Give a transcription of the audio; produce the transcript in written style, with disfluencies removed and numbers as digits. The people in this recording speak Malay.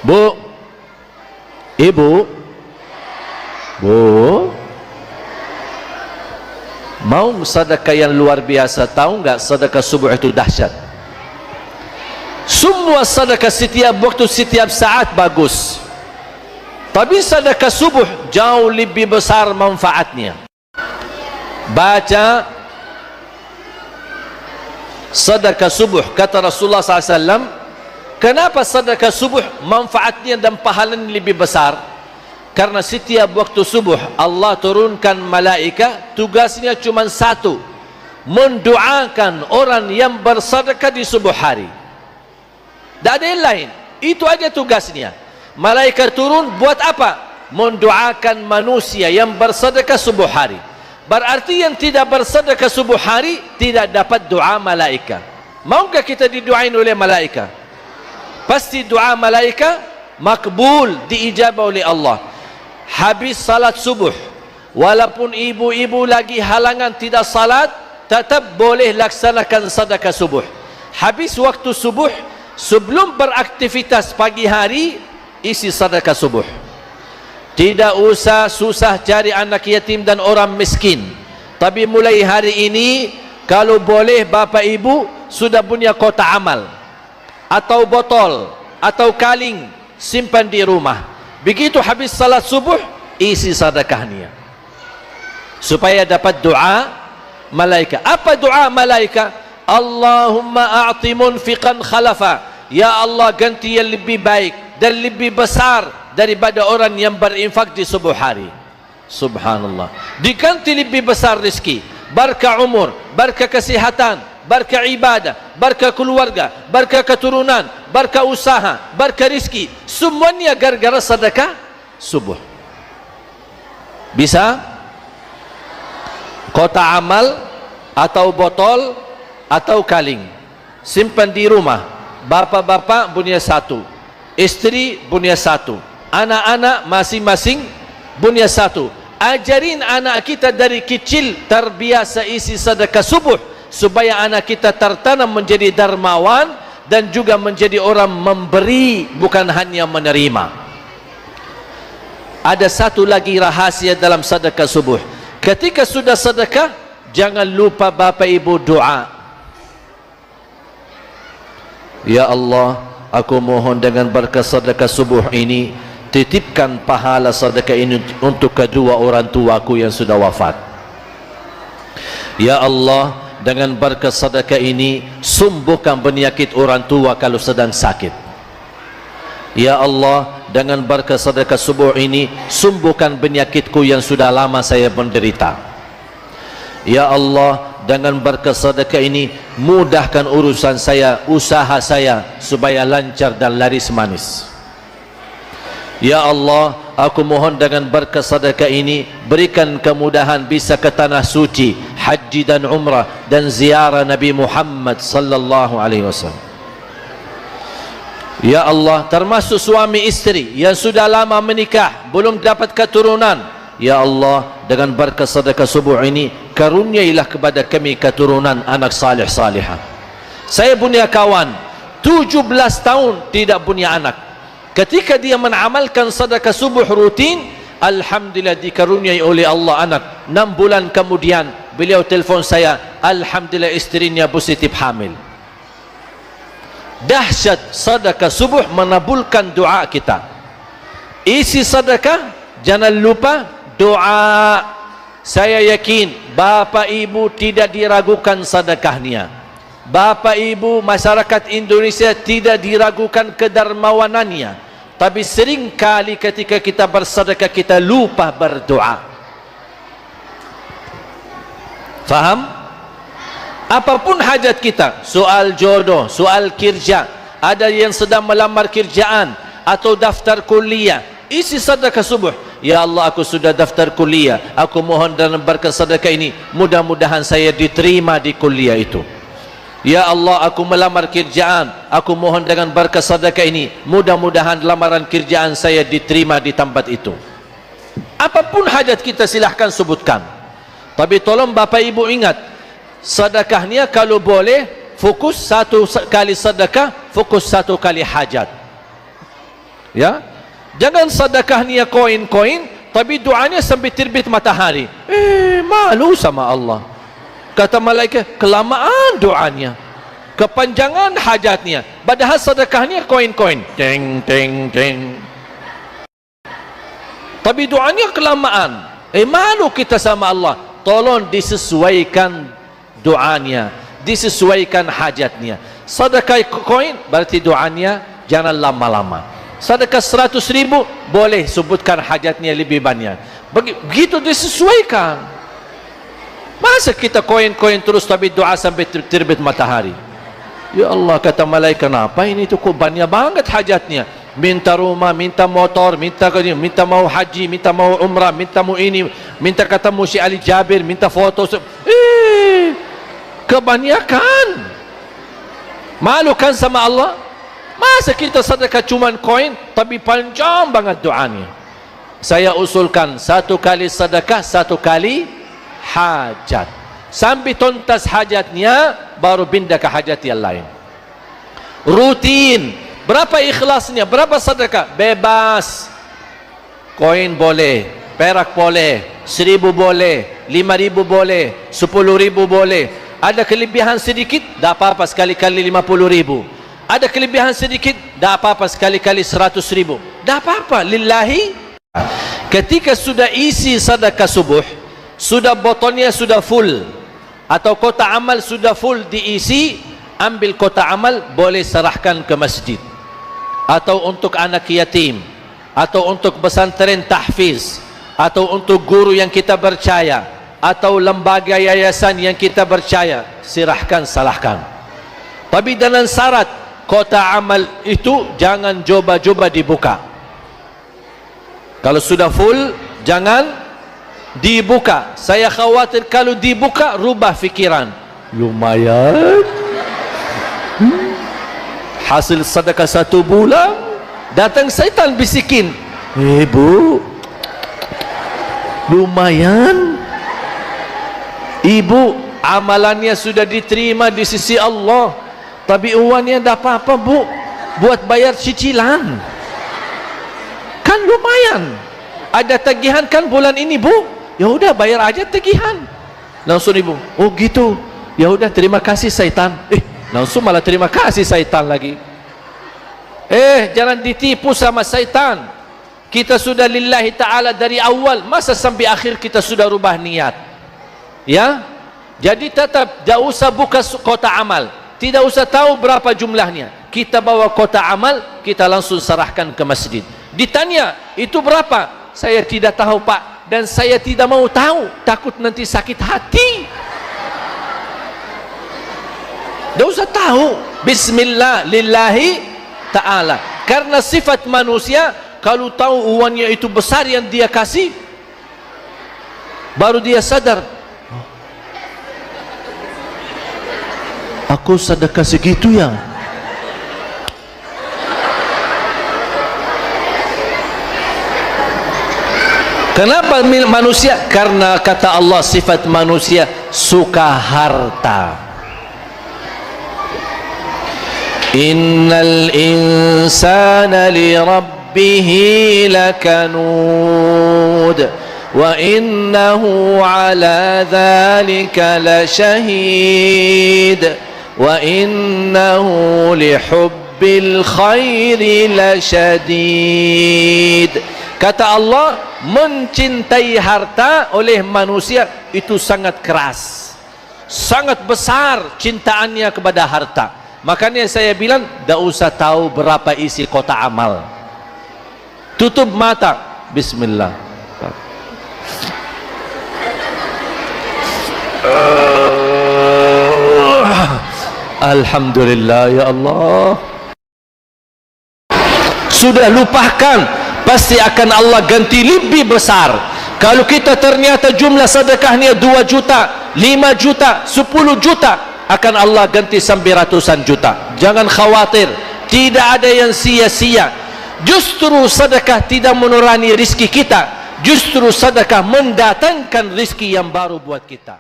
Bu, ibu, bu, mau sedekah yang luar biasa? Tahu nggak sedekah subuh itu dahsyat? Semua sedekah setiap waktu, setiap saat bagus, tapi sedekah subuh jauh lebih besar manfaatnya. Baca sedekah subuh, kata Rasulullah SAW, kenapa sedekah subuh manfaatnya dan pahalanya lebih besar? Karena setiap waktu subuh Allah turunkan malaikat, tugasnya cuma satu, mendoakan orang yang bersedekah di subuh hari. Tak ada yang lain, itu aja tugasnya. Malaikat turun buat apa? Mendoakan manusia yang bersedekah subuh hari. Berarti yang tidak bersedekah subuh hari tidak dapat doa malaikat. Maukah kita didoain oleh malaikat? Pasti doa malaikat makbul, diijabah oleh Allah. Habis salat subuh, walaupun ibu-ibu lagi halangan tidak salat, tetap boleh laksanakan sedekah subuh. Habis waktu subuh, sebelum beraktivitas pagi hari, isi sedekah subuh. Tidak usah susah cari anak yatim dan orang miskin. Tapi mulai hari ini, kalau boleh bapa ibu sudah punya kotak amal atau botol atau kaling, simpan di rumah. Begitu habis salat subuh, isi sedekahnya supaya dapat doa malaikat. Apa doa malaikat? Allahumma a'ti munfiqan khalafa. Ya Allah, ganti yang lebih baik dan lebih besar daripada orang yang berinfak di subuh hari. Subhanallah, diganti lebih besar rezeki, berkah umur, berkah kesihatan, berkah ibadah, berkah keluarga, berkah keturunan, berkah usaha, berkah rezeki, semuanya gara-gara sedekah subuh. Bisa kotak amal atau botol atau kaling, simpan di rumah. Bapak-bapak punya satu, istri punya satu, anak-anak masing-masing punya satu. Ajarin anak kita dari kecil terbiasa isi sedekah subuh, supaya anak kita tertanam menjadi dermawan dan juga menjadi orang memberi, bukan hanya menerima. Ada satu lagi rahasia dalam sedekah subuh. Ketika sudah sedekah, jangan lupa bapak ibu doa. Ya Allah, aku mohon dengan berkat sedekah subuh ini, titipkan pahala sedekah ini untuk kedua orang tuaku yang sudah wafat. Ya Allah, dengan berkat sedekah ini, sembuhkan penyakit orang tua kalau sedang sakit. Ya Allah, dengan berkat sedekah subuh ini, sembuhkan penyakitku yang sudah lama saya menderita. Ya Allah, dengan berkat sedekah ini, mudahkan urusan saya, usaha saya, supaya lancar dan laris manis. Ya Allah, aku mohon dengan berkat sedekah ini, berikan kemudahan bisa ke tanah suci, haji dan umrah, dan ziarah Nabi Muhammad sallallahu alaihi wasallam. Ya Allah, termasuk suami istri yang sudah lama menikah, belum dapat keturunan, ya Allah, dengan berkat sedekah subuh ini, karuniailah kepada kami keturunan anak salih salihah. Saya punya kawan 17 tahun tidak punya anak. Ketika dia menamalkan sedekah subuh rutin, alhamdulillah dikaruniai oleh Allah anak. 6 bulan kemudian beliau telefon saya, alhamdulillah istrinya positif hamil. Dahsyat sedekah subuh menabulkan doa kita. Isi sedekah, jangan lupa doa. Saya yakin bapak ibu tidak diragukan sedekahnya. Bapak ibu masyarakat Indonesia tidak diragukan kedermawanannya. Tapi sering kali ketika kita bersedekah, kita lupa berdoa. Faham? Apapun hajat kita, soal jodoh, soal kerja, ada yang sedang melamar kerjaan atau daftar kuliah, isi sedekah subuh. Ya Allah, aku sudah daftar kuliah, aku mohon dalam berkat sedekah ini, mudah-mudahan saya diterima di kuliah itu. Ya Allah, aku melamar kerjaan, aku mohon dengan berkat sedekah ini, mudah-mudahan lamaran kerjaan saya diterima di tempat itu. Apapun hajat kita silahkan sebutkan. Tapi tolong bapak ibu ingat, sedekahnya kalau boleh fokus satu kali sedekah, fokus satu kali hajat. Ya, jangan sedekah niya koin-koin, tapi doanya sampai terbit matahari. Malu sama Allah. Kata malaikat, kelamaan doanya, kepanjangan hajatnya, padahal sedekahnya koin-koin, teng teng teng, tapi doanya kelamaan. Malu kita sama Allah. Tolong disesuaikan doanya, disesuaikan hajatnya. Sedekah koin berarti doanya jangan lama-lama. Sedekah 100.000 boleh sebutkan hajatnya lebih banyak. Begitu disesuaikan. Masa kita koin-koin terus tapi doa sampai terbit matahari? Ya Allah, kata malaikat, kenapa ini tu kok banyak banget hajatnya? Minta rumah, minta motor, minta mau haji, minta mau umrah, minta mau ini, minta ketemu si Ali Jabir, minta foto. Kebanyakan. Malu kan sama Allah? Masa kita sedekah cuman koin tapi panjang banget doanya? Saya usulkan 1 kali sedekah, 1 kali hajat. Sampai tuntas hajatnya baru pindah ke hajat yang lain. Rutin. Berapa ikhlasnya? Berapa sedekah? Bebas. Koin boleh, perak boleh, 1.000 boleh, 5.000 boleh, 10.000 boleh. Ada kelebihan sedikit, tak apa-apa sekali-kali 50.000. Ada kelebihan sedikit, tak apa-apa sekali-kali 100.000. Tak apa-apa, lillahi. Ketika sudah isi sedekah subuh, sudah botolnya sudah full, atau kotak amal sudah full diisi, ambil kotak amal, boleh serahkan ke masjid, atau untuk anak yatim, atau untuk pesantren tahfiz, atau untuk guru yang kita percaya, atau lembaga yayasan yang kita percaya. Serahkan, salahkan. Tapi dengan syarat kotak amal itu jangan coba-coba dibuka. Kalau sudah full, jangan dibuka. Saya khawatir kalau dibuka rubah fikiran. Lumayan, hasil sedekah 1 bulan, datang syaitan bisikin, Bu, lumayan, ibu amalannya sudah diterima di sisi Allah, tapi uangnya tak apa-apa Bu, buat bayar cicilan. Kan lumayan. Ada tagihan kan bulan ini Bu? Ya udah bayar aja tagihan. Langsung ibu, oh gitu. Ya udah terima kasih syaitan. Langsung malah terima kasih syaitan lagi. Jangan ditipu sama syaitan. Kita sudah lillahi ta'ala dari awal, masa sampai akhir kita sudah rubah niat? Ya. Jadi tetap tak usah buka kotak amal. Tidak usah tahu berapa jumlahnya. Kita bawa kotak amal, kita langsung serahkan ke masjid. Ditanya, itu berapa? Saya tidak tahu Pak, dan saya tidak mau tahu, takut nanti sakit hati. Tidak usah tahu. Bismillah lillahi ta'ala. Karena sifat manusia, kalau tahu uangnya itu besar yang dia kasih, baru dia sadar, aku sedekah segitu ya. Kenapa manusia? Karena kata Allah, sifat manusia suka harta. Innal insana li rabbihi lakanud wa innahu ala dhalika lashahid wa innahu lihubbil khairi lashadid. Kata Allah, mencintai harta oleh manusia itu sangat keras, sangat besar cintaannya kepada harta. Makanya saya bilang, tak usah tahu berapa isi kotak amal. Tutup mata, bismillah. Alhamdulillah ya Allah. Sudah lupakan, pasti akan Allah ganti lebih besar. Kalau kita ternyata jumlah sedekahnya 2 juta, 5 juta, 10 juta, akan Allah ganti sampai ratusan juta. Jangan khawatir, tidak ada yang sia-sia. Justru sedekah tidak mengurangi rizki kita, justru sedekah mendatangkan rizki yang baru buat kita.